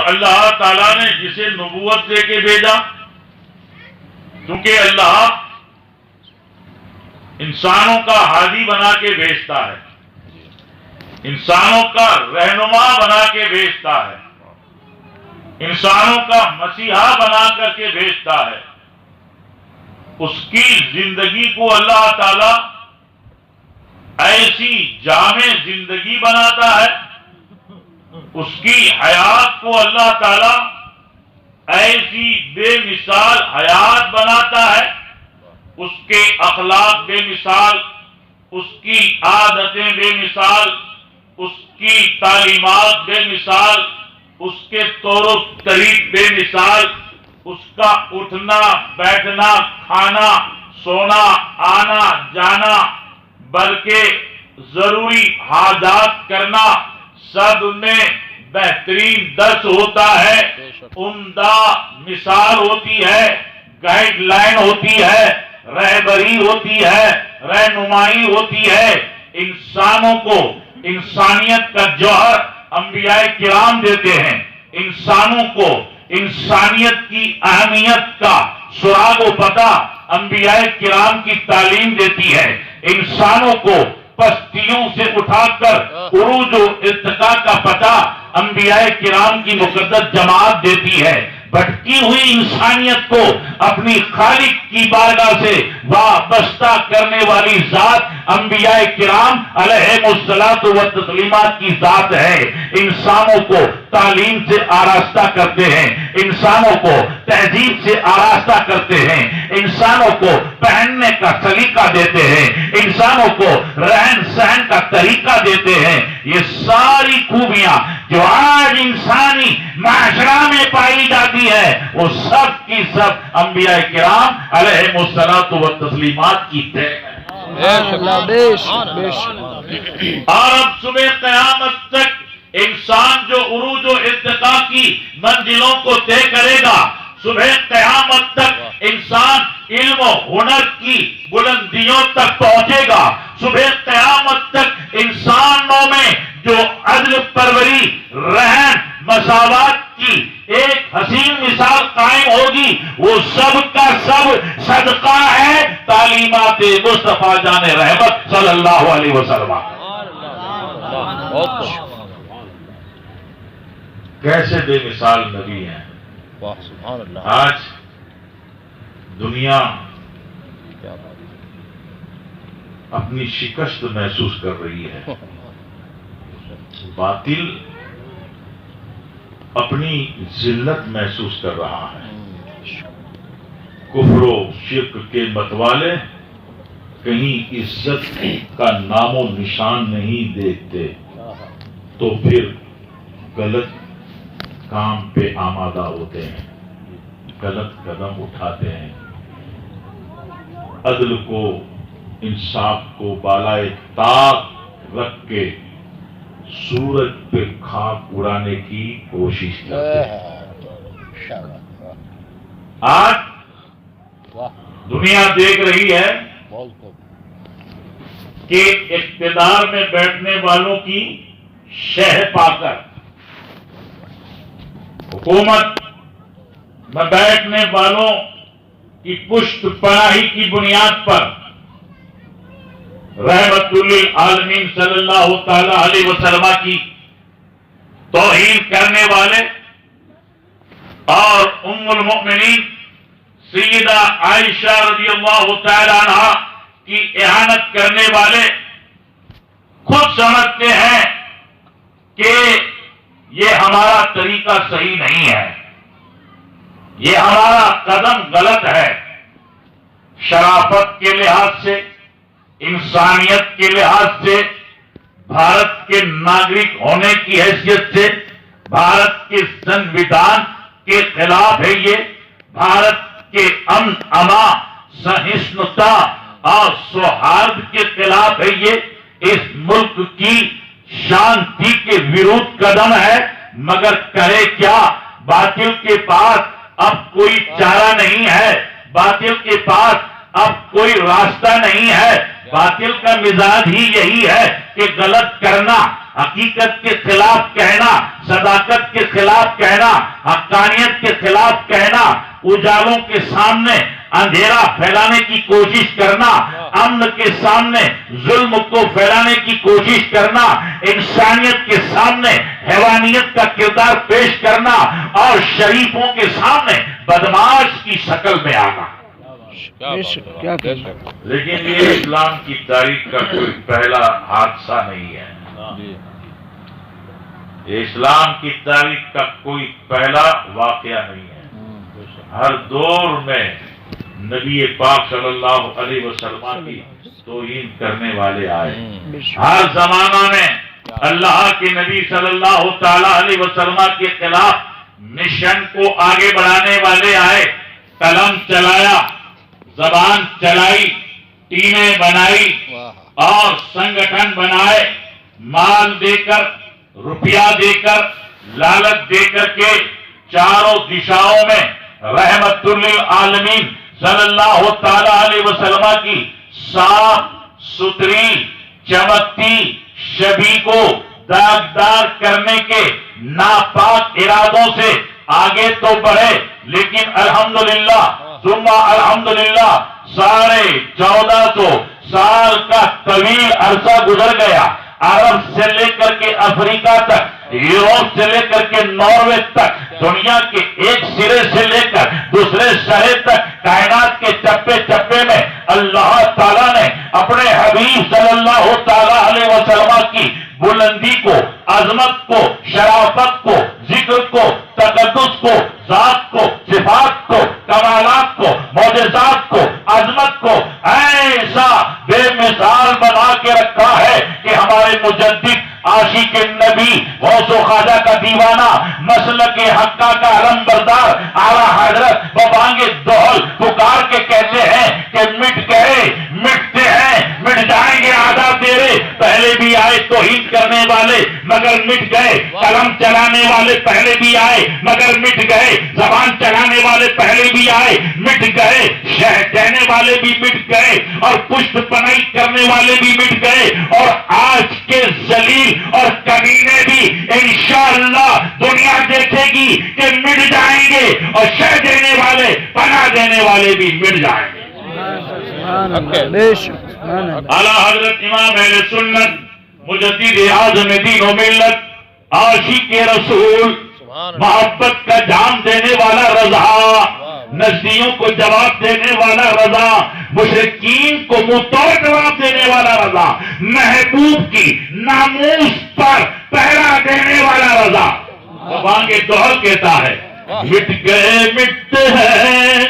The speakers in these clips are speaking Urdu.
اللہ تعالیٰ نے جسے نبوت دے کے بھیجا، کیونکہ اللہ انسانوں کا ہادی بنا کے بھیجتا ہے، انسانوں کا رہنما بنا کے بھیجتا ہے، انسانوں کا مسیحا بنا کر کے بھیجتا ہے۔ اس کی زندگی کو اللہ تعالی ایسی جامع زندگی بناتا ہے، اس کی حیات کو اللہ تعالی ایسی بے مثال حیات بناتا ہے، اس کے اخلاق بے مثال، اس کی عادتیں بے مثال، اس کی تعلیمات بے مثال، اس کے طور و طریق بے مثال، اس کا اٹھنا بیٹھنا کھانا سونا آنا جانا بلکہ ضروری حاجات کرنا سب میں بہترین درس ہوتا ہے، عمدہ مثال ہوتی ہے، گائیڈ لائن ہوتی ہے، رہبری ہوتی ہے، رہنمائی ہوتی ہے۔ انسانوں کو انسانیت کا جوہر انبیاء کرام دیتے ہیں، انسانوں کو انسانیت کی اہمیت کا سراغ و پتہ انبیاء کرام کی تعلیم دیتی ہے، انسانوں کو پستیوں سے اٹھا کر عروج و ارتقاء کا پتہ انبیاء کرام کی مقدس جماعت دیتی ہے۔ بھٹکی ہوئی انسانیت کو اپنی خالق کی بارگاہ سے وابستہ کرنے والی ذات انبیاء کرام علیہم الصلاۃ والتسلیمات کی ذات ہے۔ انسانوں کو تعلیم سے آراستہ کرتے ہیں، انسانوں کو تہذیب سے آراستہ کرتے ہیں، انسانوں کو پہننے کا سلیقہ دیتے ہیں، انسانوں کو رہن سہن کا طریقہ دیتے ہیں۔ یہ ساری خوبیاں جو آج انسانی معاشرہ میں پائی جاتی ہے وہ سب کی سب انبیاء کرام علیہم الصلاۃ والتسلیمات کی تھے۔ اور اب صبح قیامت تک انسان جو عروج و ارتقاء کی منزلوں کو طے کرے گا، صبح قیامت تک انسان علم و ہنر کی بلندیوں تک پہنچے گا، صبح قیامت تک انسانوں میں جو عدل پروری رحم مساوات کی ایک حسین مثال قائم ہوگی، وہ سب کا سب صدقہ ہے تعلیمات مصطفیٰ جان رحمت صلی اللہ علیہ وسلم۔ کیسے بے مثال نبی ہیں۔ آج دنیا اپنی شکست محسوس کر رہی ہے، باطل اپنی ذلت محسوس کر رہا ہے، کفر و شرک کے متوالے کہیں عزت کا نام و نشان نہیں دیکھتے تو پھر غلط کام پہ آمادہ ہوتے ہیں، غلط قدم اٹھاتے ہیں، عدل کو انصاف کو بالائے طاق رکھ کے سورج پہ خاک اڑانے کی کوشش کرتے ہیں۔ آج دنیا دیکھ رہی ہے کہ اقتدار میں بیٹھنے والوں کی شہ پا کر حکومت میں بیٹھنے والوں کی پشت پناہی کی بنیاد پر رحمت للعالمین صلی اللہ تعالی علیہ وسلم کی توہین کرنے والے اور ام المؤمنین سیدہ عائشہ رضی اللہ تعالی عنہا کی اہانت کرنے والے خود سمجھتے ہیں کہ یہ ہمارا طریقہ صحیح نہیں ہے، یہ ہمارا قدم غلط ہے۔ شرافت کے لحاظ سے، انسانیت کے لحاظ سے، بھارت کے ناگرک ہونے کی حیثیت سے، بھارت کے سنویدھان کے خلاف ہے یہ، بھارت کے امن امان سہنشیلتا اور سوہارد کے خلاف ہے یہ، اس ملک کی شانتی کے ورودھ قدم ہے، مگر کرے کیا؟ باطل کے پاس اب کوئی چارہ نہیں ہے، باطل کے پاس اب کوئی راستہ نہیں ہے، باطل کا مزاج ہی یہی ہے کہ غلط کرنا، حقیقت کے خلاف کہنا، صداقت کے خلاف کہنا، حقانیت کے خلاف کہنا، اجالوں کے سامنے اندھیرا پھیلانے کی کوشش کرنا، امن کے سامنے ظلم کو پھیلانے کی کوشش کرنا، انسانیت کے سامنے حیوانیت کا کردار پیش کرنا، اور شریفوں کے سامنے بدماش کی شکل میں آنا۔ لیکن یہ اسلام کی تاریخ کا کوئی پہلا حادثہ نہیں ہے، یہ اسلام کی تاریخ کا کوئی پہلا واقعہ نہیں ہے۔ ہر دور میں نبی پاک صلی اللہ علیہ وسلم کی توہین کرنے والے آئے، ہر زمانہ میں اللہ کے نبی صلی اللہ تعالی علیہ وسلم کے خلاف مشن کو آگے بڑھانے والے آئے، قلم چلایا، زبان چلائی، ٹیمیں بنائی اور سنگٹھن بنائے، مال دے کر، روپیہ دے کر، لالچ دے کر کے چاروں دشاؤں میں رحمت للعالمین صلی اللہ تعالی علیہ وسلم کی صاف ستھری چمکتی شبیہ کو داغدار کرنے کے ناپاک ارادوں سے آگے تو بڑھے، لیکن الحمدللہ ثم الحمدللہ 1450 سال کا طویل عرصہ گزر گیا، عرب سے لے کر کے افریقہ تک، یوروپ سے لے کر کے ناروے تک، دنیا کے ایک سرے سے لے کر دوسرے سرے تک، کائنات کے چپے چپے میں اللہ تعالیٰ نے اپنے حبیب صلی اللہ تعالی علیہ وسلم کی بلندی کو، عظمت کو، شرافت کو، ذکر کو، تقدس کو، ذات کو، صفات کو، کمالات کو، معجزات کو، عظمت کو ایسا بے مثال بنا کے رکھا ہے کہ ہمارے مجدد عاشق نبی غوث و خواجہ کا دیوانہ، مسلک حقہ کا علم بردار اعلیٰ حضرت ببانگ دوہل پکار کے کہتے ہیں کہ مٹ گئے، مٹتے ہیں، مٹ جائیں گے آدھا تیرے، پہلے بھی آئے توہین کرنے والے مگر مٹ گئے، قلم چلانے والے پہلے بھی آئے مگر مٹ گئے، زبان چلانے والے پہلے بھی آئے مٹ گئے، شہ کہنے والے بھی مٹ گئے، اور پشت پنائی کرنے والے بھی مٹ گئے، اور آج کے ذلیل اور کمینے بھی انشاءاللہ دنیا دیکھے گی کہ مٹ جائیں گے، اور شہ دینے والے، پناہ دینے والے بھی مٹ جائیں گے۔ اعلیٰ حضرت امام اہل سنت مجدد اعظم دین و ملت، عاشق رسول، محبت کا جام دینے والا رضا، نزدیوں کو جواب دینے والا رضا، مشرکین کو منہ توڑ جواب دینے والا رضا، محبوب کی ناموس پر پہرا دینے والا رضا، بانگ دوہل کہتا ہے مٹ گئے مٹتے ہیں،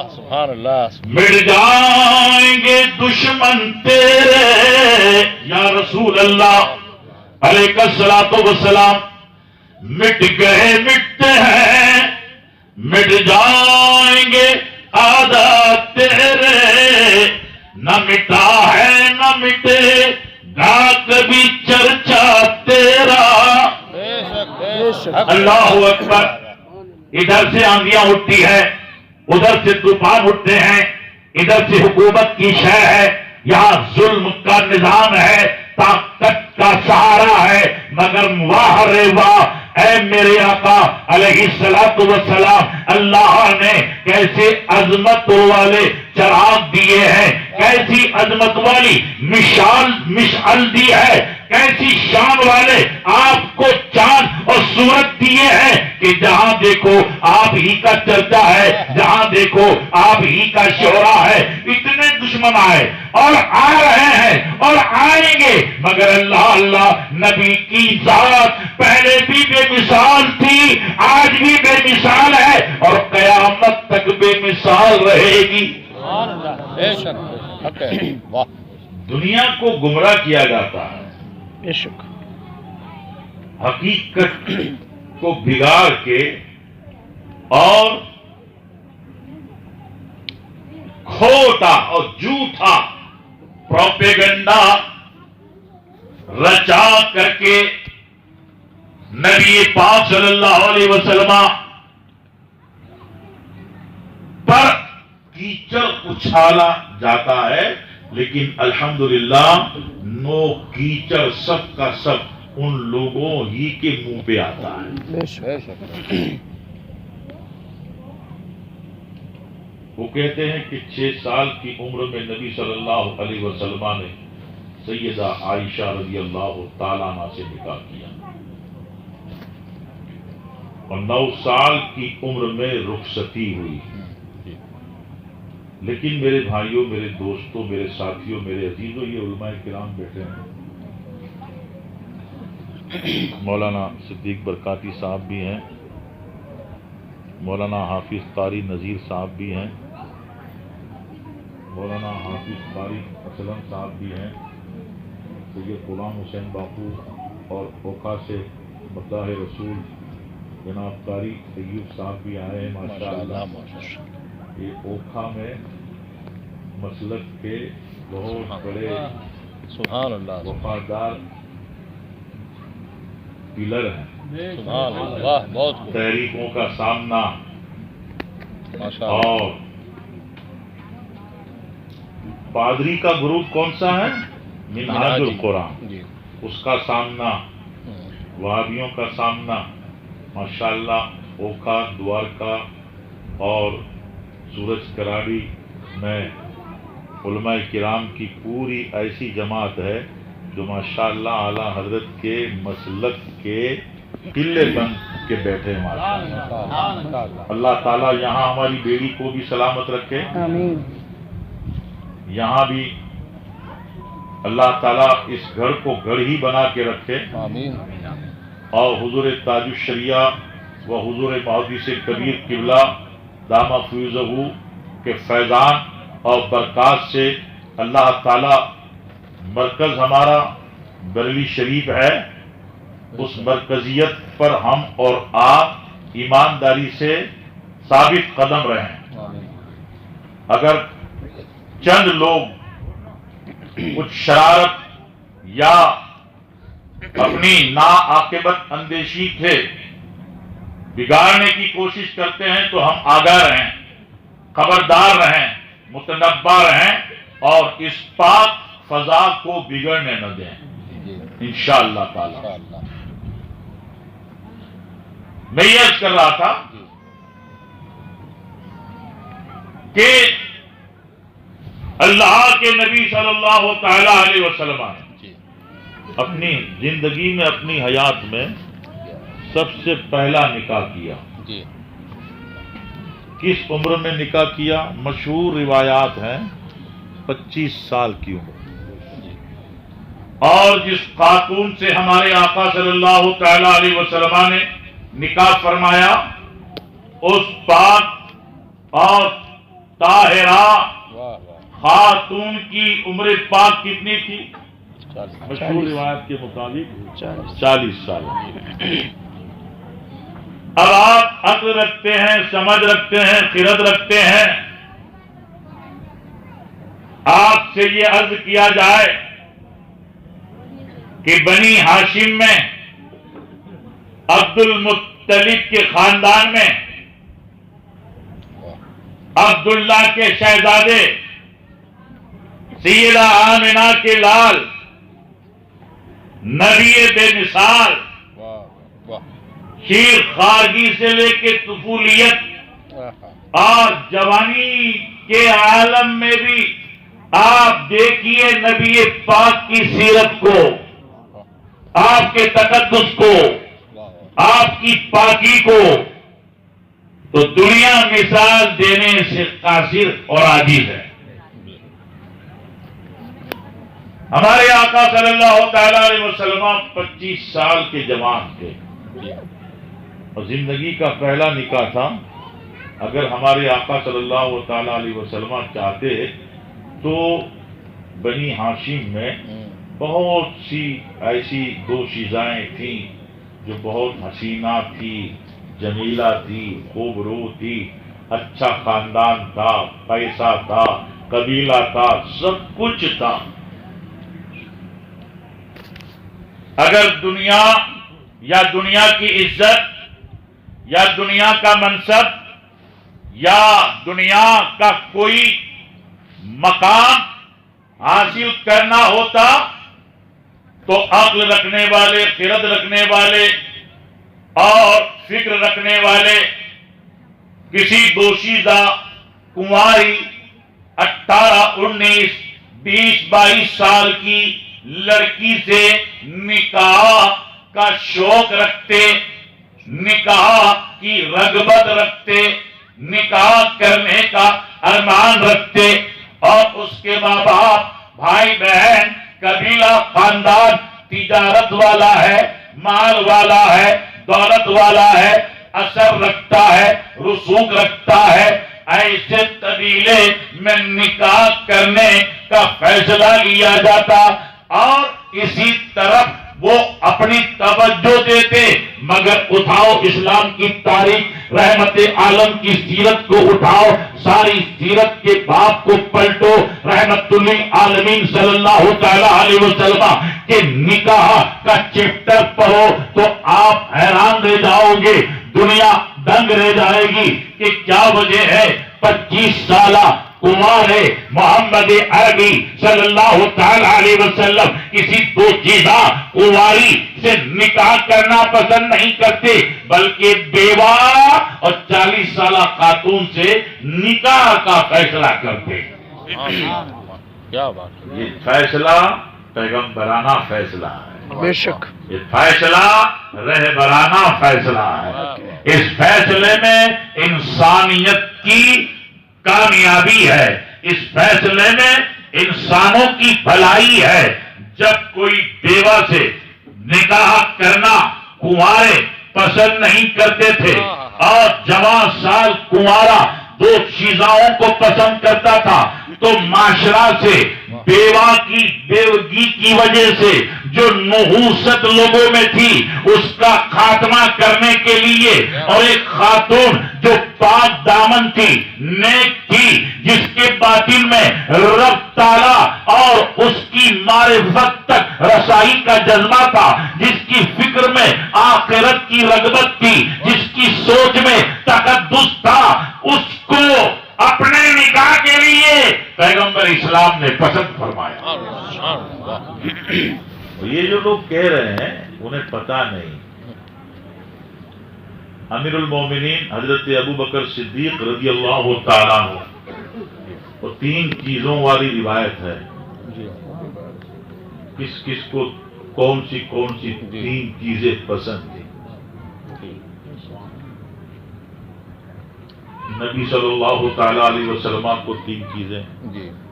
سبحان اللہ، مٹ جائیں گے دشمن تیرے یا رسول اللہ علیہ الصلوۃ والسلام، مٹ گئے مٹتے ہیں، مٹ جائیں گے آدھا تیرے، نہ مٹا ہے نہ مٹے گا کبھی چرچا تیرا۔ اللہ اکبر۔ ادھر سے آندیاں اٹھتی ہے، ادھر سے طوفان اٹھتے ہیں، ادھر سے حکومت کی شے ہے، یہاں ظلم کا نظام ہے، طاقت کا سہارا ہے، مگر واہ رے واہ اے میرے آقا علیہ الصلوۃ والسلام، اللہ نے کیسے عظمت والے چراغ دیے ہیں، کیسی عظمت والی مشعل دی ہے، کیسی شان والے آپ کو چاند اور سورج دیے ہیں کہ جہاں دیکھو آپ ہی کا چرچا ہے، جہاں دیکھو آپ ہی کا شہرا ہے۔ اتنے دشمن آئے اور آ رہے ہیں اور آئیں گے، مگر اللہ نبی کی ذات پہلے بھی بے مثال تھی، آج بھی بے مثال ہے اور قیامت تک بے مثال رہے گی۔ دنیا کو گمراہ کیا جاتا ہے، بے شک، حقیقت کو بگاڑ کے اور کھوٹا اور جھوٹا پروپیگنڈا رچا کر کے نبی پاک صلی اللہ علیہ وسلم پر کیچڑ اچھالا جاتا ہے لیکن الحمدللہ نو کیچڑ سب کا سب ان لوگوں ہی کے منہ پہ آتا ہے. بے شک. وہ کہتے ہیں کہ 6 سال کی عمر میں نبی صلی اللہ علیہ وسلم نے سیدہ عائشہ رضی اللہ تعالیٰ عنہ سے نکاح کیا اور 9 سال کی عمر میں رخصتی ہوئی. لیکن میرے بھائیوں، میرے دوستوں، میرے ساتھیوں، میرے عزیزوں، یہ علماء کرام بیٹھے ہیں. مولانا صدیق برکاتی صاحب بھی ہیں، مولانا حافظ قاری نذیر صاحب بھی ہیں، مولانا حافظ قاری اسلم صاحب بھی ہیں، سید غلام حسین باپو اور اوکھا سے مداح رسول جناب قاری ایوب صاحب بھی آئے ہیں. ماشاءاللہ یہ اوکھا میں مسلک کے بہت بڑے سبحان اللہ. وفادار پلر ہیں. سبحان اللہ. بہت تحریکوں کا سامنا ماشاءاللہ. اور پادری کا گروپ کون سا ہے؟ منہاج القرآن. جی. اس کا سامنا، وہابیوں کا سامنا. ماشاءاللہ اوکھا، دوارکا اور سورج کراڑی میں علماء کرام کی پوری ایسی جماعت ہے جو ماشاءاللہ اعلیٰ حضرت کے مسلک کے قلعے بن کے بیٹھے ہیں. ماشاءاللہ اللہ تعالیٰ یہاں ہماری بیڑی کو بھی سلامت رکھے. یہاں بھی اللہ تعالیٰ اس گھر کو گھر ہی بنا کے رکھے. آمین. اور حضور تاج الشریعہ و حضور محدث کبیر قبلہ دامہ فیوزہ کے فیضان اور برکات سے اللہ تعالیٰ مرکز ہمارا بریلی شریف ہے، اس مرکزیت پر ہم اور آپ ایمانداری سے ثابت قدم رہیں. اگر چند لوگ کچھ شرارت یا اپنی ناعاقبت اندیشی سے بگاڑنے کی کوشش کرتے ہیں تو ہم آگاہ رہیں، خبردار رہیں، متنبہ رہیں اور اس پاک فضا کو بگڑنے نہ دیں انشاءاللہ تعالی. میں یہ عرض کر رہا تھا کہ اللہ کے نبی صلی اللہ تعالی علیہ وسلم نے اپنی زندگی میں، اپنی حیات میں سب سے پہلا نکاح کیا. کس عمر میں نکاح کیا؟ مشہور روایات ہیں 25 سال کی عمر. اور جس خاتون سے ہمارے آقا صلی اللہ تعالی علیہ وسلم نے نکاح فرمایا اس پاک اور طاہرہ خاتون کی عمر پاک کتنی تھی؟ مشہور روایت کے مطابق 40 سال. اب آپ عقل رکھتے ہیں، سمجھ رکھتے ہیں، خرد رکھتے ہیں، آپ سے یہ عرض کیا جائے کہ بنی ہاشم میں عبد المطلب کے خاندان میں عبداللہ کے شہزادے سیدہ آمنہ کے لال نبی بے مثال شیر خارگی سے لے کے طفولیت اور جوانی کے عالم میں بھی آپ دیکھیے نبی پاک کی سیرت کو، آپ کے تقدس کو، آپ کی پاکی کو، تو دنیا مثال دینے سے قاصر اور عاجز ہے. ہمارے آقا صلی اللہ تعالی علیہ وسلم 25 سال کے جوان تھے اور زندگی کا پہلا نکاح تھا. اگر ہمارے آقا صلی اللہ تعالی علیہ وسلم چاہتے تو بنی ہاشم میں بہت سی ایسی 2 شیزائیں تھیں جو بہت حسینہ تھی، جمیلہ تھی، خوبرو تھی، اچھا خاندان تھا، پیسہ تھا، قبیلہ تھا، سب کچھ تھا. اگر دنیا یا دنیا کی عزت یا دنیا کا منصب یا دنیا کا کوئی مقام حاصل کرنا ہوتا تو عقل رکھنے والے، خرد رکھنے والے اور فکر رکھنے والے کسی دوشیزہ کنواری 18، 19، 20، 22 سال کی لڑکی سے نکاح کا شوق رکھتے، نکاح کی رغبت رکھتے، نکاح کرنے کا ارمان رکھتے، اور اس کے ماں باپ، بھائی بہن، قبیلہ، خاندان تجارت والا ہے، مال والا ہے، دولت والا ہے، اثر رکھتا ہے، رسوخ رکھتا ہے، ایسے قبیلے میں نکاح کرنے کا فیصلہ لیا جاتا اور اسی طرف وہ اپنی توجہ دیتے۔ مگر اٹھاؤ اسلام کی تاریخ، رحمت عالم کی سیرت کو اٹھاؤ، ساری سیرت کے باب کو پلٹو، رحمت للعالمین صلی اللہ تعالی علیہ وسلم کے نکاح کا چیپٹر پڑھو تو آپ حیران رہ جاؤ گے، دنیا دنگ رہ جائے گی کہ کیا وجہ ہے 25 سالہ کنوار محمد عربی صلی اللہ تعالی علیہ وسلم کسی دوشیزہ کنواری سے نکاح کرنا پسند نہیں کرتے، بلکہ بیوہ اور 40 سالہ خاتون سے نکاح کا فیصلہ کرتے۔ کیا بات ہے، یہ فیصلہ پیغمبرانہ فیصلہ ہے، بے شک یہ فیصلہ رہبرانہ فیصلہ ہے، اس فیصلے میں انسانیت کی کامیابی ہے، اس فیصلے میں انسانوں کی بھلائی ہے۔ جب کوئی بیوہ سے نکاح کرنا کنوارے پسند نہیں کرتے تھے اور جوان سال کنوارا دو چیزوں کو پسند کرتا تھا تو معاشرہ سے بیوہ کی بیوگی کی وجہ سے جو نحوست لوگوں میں تھی اس کا خاتمہ کرنے کے لیے، اور ایک خاتون جو پاک دامن تھی، نیک تھی، جس کے باطن میں رب تعالیٰ اور اس کی معرفت تک رسائی کا جذبہ تھا، جس کی فکر میں آخرت کی رغبت تھی، جس کی سوچ میں تقدس تھا، اس کو اپنے نکاح کے لیے پیغمبر اسلام نے پسند فرمایا۔ یہ جو لوگ کہہ رہے ہیں انہیں پتا نہیں، امیر المومنین حضرت ابو بکر صدیق رضی اللہ تعالیٰ عنہ، وہ 3 چیزوں والی روایت ہے، کس کس کو کون سی 3 چیزیں پسند تھی۔ نبی صلی اللہ تعالی علیہ وسلم کو 3 چیزیں،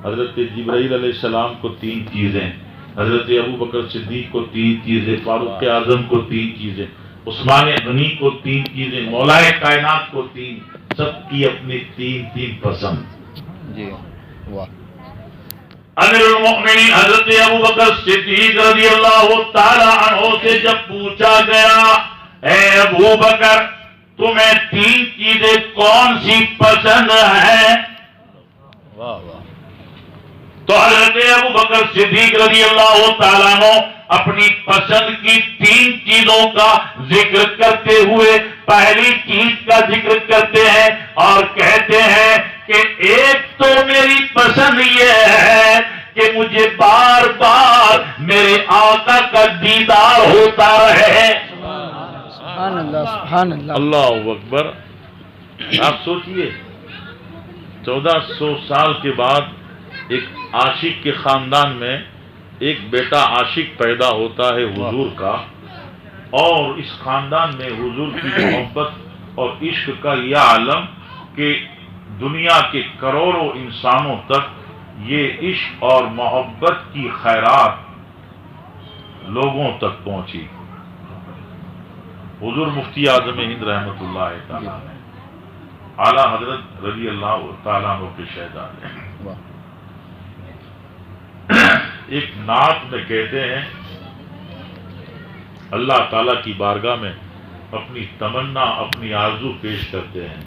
حضرت جبرائیل علیہ السلام کو 3 چیزیں، حضرت ابو بکر صدیق کو 3 چیزیں، فاروق اعظم کو 3 چیزیں، عثمان غنی کو 3 چیزیں، مولا کائنات کو 3، سب کی اپنی 3 پسند۔ جی واہ، امیر المؤمنین حضرت ابو بکر صدیق رضی اللہ تعالی عنہ سے جب پوچھا گیا، اے ابو بکر تمہیں 3 چیزیں کون سی پسند ہیں؟ واہ واہ، تو حضرت ابو بکر صدیق رضی اللہ تعالیٰ عنہ اپنی پسند کی 3 چیزوں کا ذکر کرتے ہوئے پہلی چیز کا ذکر کرتے ہیں اور کہتے ہیں کہ ایک تو میری پسند یہ ہے کہ مجھے بار بار میرے آقا کا دیدار ہوتا رہے۔ سبحان اللہ، سبحان اللہ، اللہ اکبر۔ آپ سوچئے 1400 سال کے بعد ایک عاشق کے خاندان میں ایک بیٹا عاشق پیدا ہوتا ہے حضور کا، اور اس خاندان میں حضور کی محبت اور عشق کا یہ عالم کہ دنیا کے کروڑوں انسانوں تک یہ عشق اور محبت کی خیرات لوگوں تک پہنچی۔ حضور مفتی اعظم ہند رحمۃ اللہ تعالی نے اعلیٰ حضرت رضی اللہ تعالیٰ عنہ کے شہزادے ہیں، ایک نعت میں کہتے ہیں، اللہ تعالیٰ کی بارگاہ میں اپنی تمنا، اپنی آرزو پیش کرتے ہیں،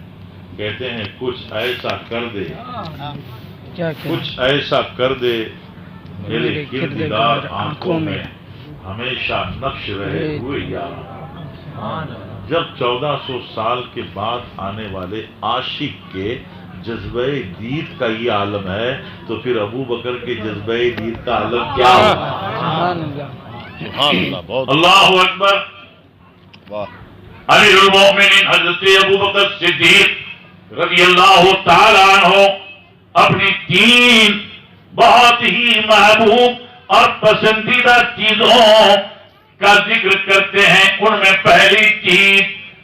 کہتے ہیں کچھ ایسا کر دے، کچھ ایسا کر دے میرے کردگار آنکھوں میں ہمیشہ نقش رہے ہوئے یار۔ جب 1400 سال کے بعد آنے والے عاشق کے جذبہ دید کا یہ عالم ہے تو پھر ابو بکر کے جذبہ دید کا عالم کیا ہوگا؟ سبحان اللہ سبحان اللہ بہت اللہ اکبر. واہ امیر المومنین حضرت ابو بکر صدیق رضی اللہ تعالیٰ عنہ اپنی تین بہت ہی محبوب اور پسندیدہ چیزوں کا ذکر کرتے ہیں. ان میں پہلی چیز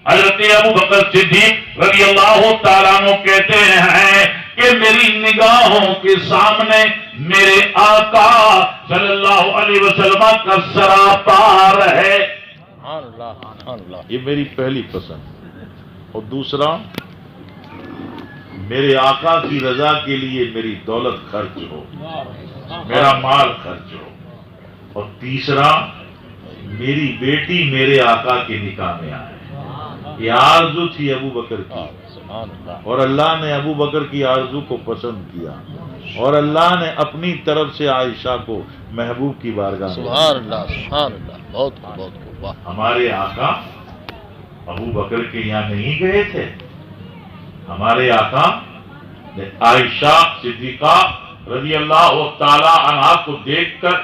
حضرت ابو بکر صدیق رضی اللہ تعالیٰ عنہ کہتے ہیں کہ میری نگاہوں کے سامنے میرے آقا صلی اللہ علیہ وسلم کا سراپا ہے. سبحان اللہ سبحان اللہ. یہ میری پہلی پسند. اور دوسرا میرے آقا کی رضا کے لیے میری دولت خرچ ہو، میرا مال خرچ ہو. اور تیسرا میری بیٹی میرے آقا کے نکاح میں آئے. یہ آرزو تھی ابو بکر کی سبحان اللہ. اور اللہ نے ابو بکر کی آرزو کو پسند کیا اور اللہ نے اپنی طرف سے عائشہ کو محبوب کی بارگاہ میں. سبحان اللہ سبحان اللہ بہت بہت واہ. ہمارے آقا ابو بکر کے یہاں نہیں گئے تھے. ہمارے آقا نے عائشہ صدیقہ رضی اللہ تعالی عنہا کو دیکھ کر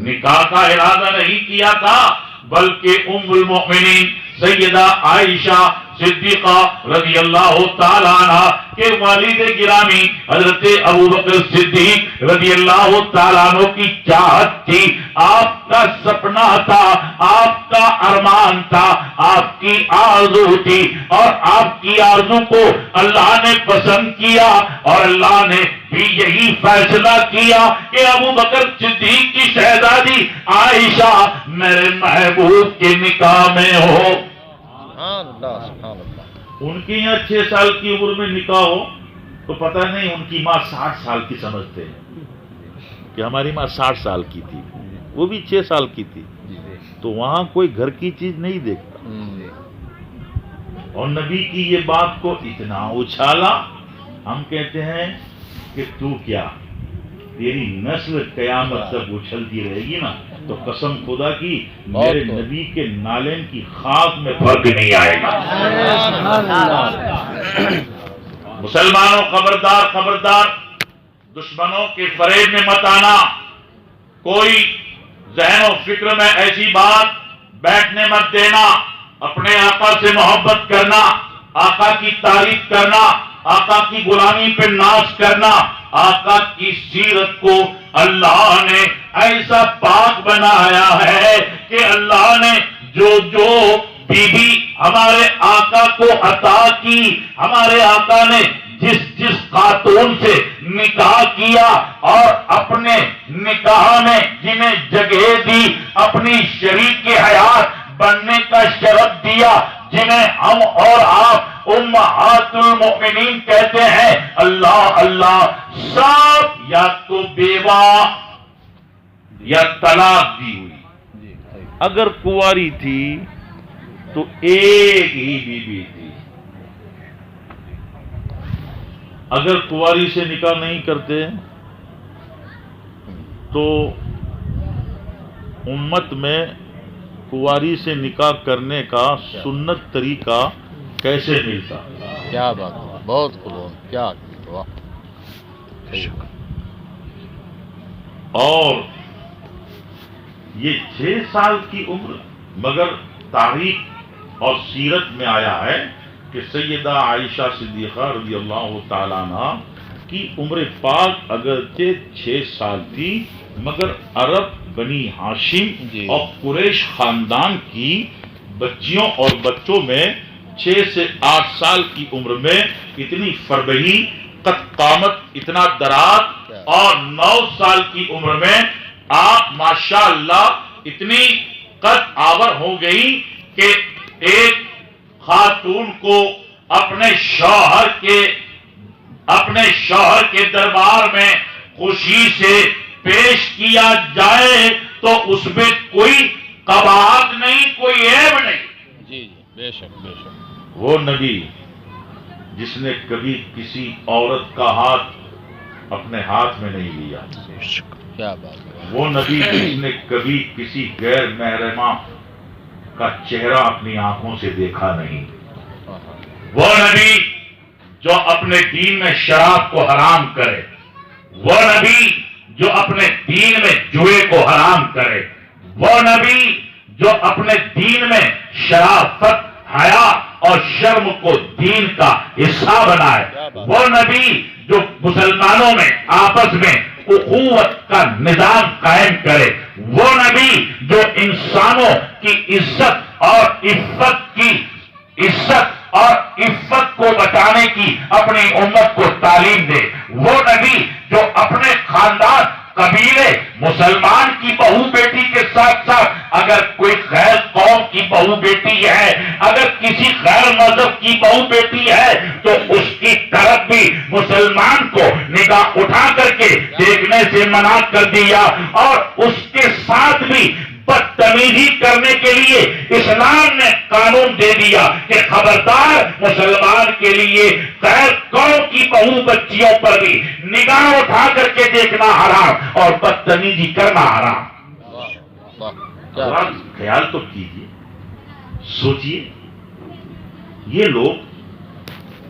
نکاح کا ارادہ نہیں کیا تھا، بلکہ ام المؤمنین سیدہ عائشہ صدیقہ رضی اللہ تعالی عنہا کے والد گرامی حضرت ابو بکر صدیق رضی اللہ تعالیٰ عنہ کی چاہت تھی، آپ کا سپنا تھا، آپ کا ارمان تھا، آپ کی آرزو تھی، اور آپ کی آرزو کو اللہ نے پسند کیا اور اللہ نے بھی یہی فیصلہ کیا کہ ابو بکر صدیق کی شہزادی عائشہ میرے محبوب کے نکاح میں ہو. سبحان اللہ سبحان اللہ. ان کے یہاں 6 سال کی عمر میں نکاح ہو تو پتہ نہیں ان کی ماں 60 سال کی سمجھتے ہیں کہ ہماری ماں 60 سال کی تھی، وہ بھی 6 سال کی تھی. تو وہاں کوئی گھر کی چیز نہیں دیکھتا. اور نبی کی یہ بات کو اتنا اچھالا، ہم کہتے ہیں کہ تو کیا تیری نسل قیامت تک اچھلتی رہے گی نا تو قسم خدا کی میرے نبی کے نالین کی خاک میں فرق نہیں آئے گا. مسلمانوں خبردار خبردار، دشمنوں کے فریب میں مت آنا. کوئی ذہن و فکر میں ایسی بات بیٹھنے مت دینا. اپنے آقا سے محبت کرنا، آقا کی تعریف کرنا، آقا کی غلامی پہ ناز کرنا. آقا کی سیرت کو اللہ نے ایسا پاک بنایا ہے کہ اللہ نے جو جو بیوی ہمارے آقا کو عطا کی، ہمارے آقا نے جس جس خاتون سے نکاح کیا اور اپنے نکاح میں جنہیں جگہ دی، اپنی شریک حیات بننے کا شرط دیا، جنہیں ہم اور آپ امہات المؤمنین کہتے ہیں، اللہ اللہ، سب یا تو بیوہ یا طلاق دی ہوئی. اگر کنواری تھی تو ایک ہی بیوی تھی. اگر کنواری سے نکاح نہیں کرتے تو امت میں کنواری سے نکاح کرنے کا سنت طریقہ کیسے ملتا؟ کیا بات ہے، بہت قربان، کیا واہ. اور یہ 6 سال کی عمر، مگر تاریخ اور سیرت میں آیا ہے کہ سیدہ عائشہ صدیقہ رضی اللہ تعالیٰ عنہ کی عمر پاک اگرچہ 6 سال تھی، مگر عرب بنی ہاشم اور قریش خاندان کی بچیوں اور بچوں میں 6 سے 8 سال کی عمر میں اتنی فربہی، قد قامت، اتنا درات، اور 9 سال کی عمر میں آپ ماشاءاللہ اتنی قد آور ہو گئی کہ ایک خاتون کو اپنے شوہر کے دربار میں خوشی سے پیش کیا جائے تو اس میں کوئی قباحت نہیں، کوئی عیب نہیں. جی جی بے شک بے شک. وہ نبی جس نے کبھی کسی عورت کا ہاتھ اپنے ہاتھ میں نہیں لیا، کیا بات ہے. وہ نبی جس نے کبھی کسی غیر محرمہ کا چہرہ اپنی آنکھوں سے دیکھا نہیں، وہ نبی جو اپنے دین میں شراب کو حرام کرے، وہ نبی جو اپنے دین میں جوئے کو حرام کرے، وہ نبی جو اپنے دین میں شرافت، حیا اور شرم کو دین کا حصہ بنائے، وہ نبی جو مسلمانوں میں آپس میں اخوت کا نظام قائم کرے، وہ نبی جو انسانوں کی عزت اور عفت کو بچانے کی اپنی امت کو تعلیم دے، وہ نبی جو اپنے خاندان، قبیلے، مسلمان کی بہو بیٹی کے ساتھ ساتھ اگر کوئی غیر قوم کی بہو بیٹی ہے، اگر کسی غیر مذہب کی بہو بیٹی ہے تو اس کی طرف بھی مسلمان کو نگاہ اٹھا کر کے دیکھنے سے منع کر دیا، اور اس کے ساتھ بھی بدتمیزی کرنے کے لیے اسلام نے قانون دے دیا کہ خبردار، مسلمان کے لیے غیر قوم کی بہو بچیوں پر بھی نگاہ اٹھا کر کے دیکھنا حرام اور بدتمیزی کرنا حرام۔ خیال تو کیجیے، سوچیے، یہ لوگ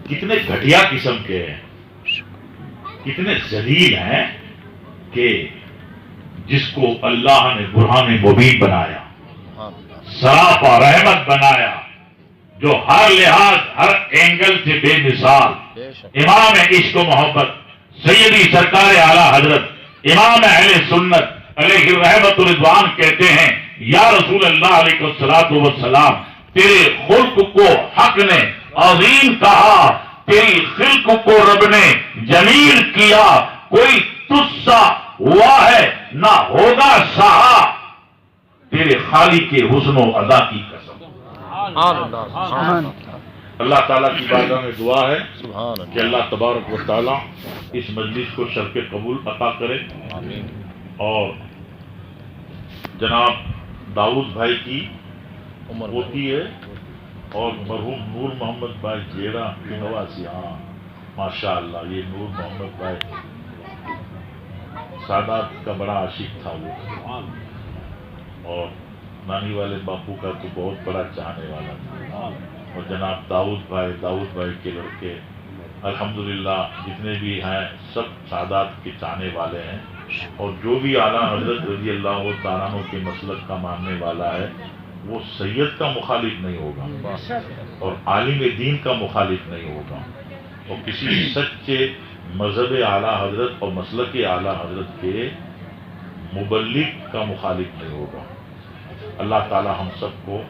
کتنے گھٹیا قسم کے ہیں، کتنے ذلیل ہیں کہ جس کو اللہ نے برہان مبین بنایا، سراپا رحمت بنایا، جو ہر لحاظ، ہر اینگل سے بے مثال، امام عشق و محبت، سیدی سرکار اعلی حضرت امام اہل سنت علیہ الرحمت رضوان کہتے ہیں، یا رسول اللہ علیہ الصلوۃ والسلام، تیرے خلق کو حق نے عظیم کہا، تیری خلق کو رب نے جمیل کیا، کوئی تجھ سا ہوا ہے نہ ہوگا سہا، تیرے خالق کے حسن و ادا کی قسم۔ اللہ تعالیٰ کی بارگاہ میں دعا ہے کہ اللہ تبارک و تعالیٰ اس مجلس کو شرف قبول عطا کرے، اور جناب داؤد بھائی کی پوتی ہے اور مرحوم نور محمد بھائی جیڑا نواسی، ہاں ماشاء اللہ، یہ نور محمد بھائی سادات کا بڑا عاشق تھا وہ، اور نانی والے باپو کا تو بہت بڑا چاہنے والا تھا، اور جناب داؤد بھائی کے لڑکے الحمدللہ جتنے بھی ہیں سب سادات کے چاہنے والے ہیں، اور جو بھی اعلیٰ حضرت رضی اللہ تعالیٰ عنہ کے مسلک کا ماننے والا ہے وہ سید کا مخالف نہیں ہوگا اور عالم دین کا مخالف نہیں ہوگا، اور کسی سچے مذہب اعلیٰ حضرت اور مسلک اعلیٰ حضرت کے مبلغ کا مخالف نہیں ہوگا۔ اللہ تعالی ہم سب کو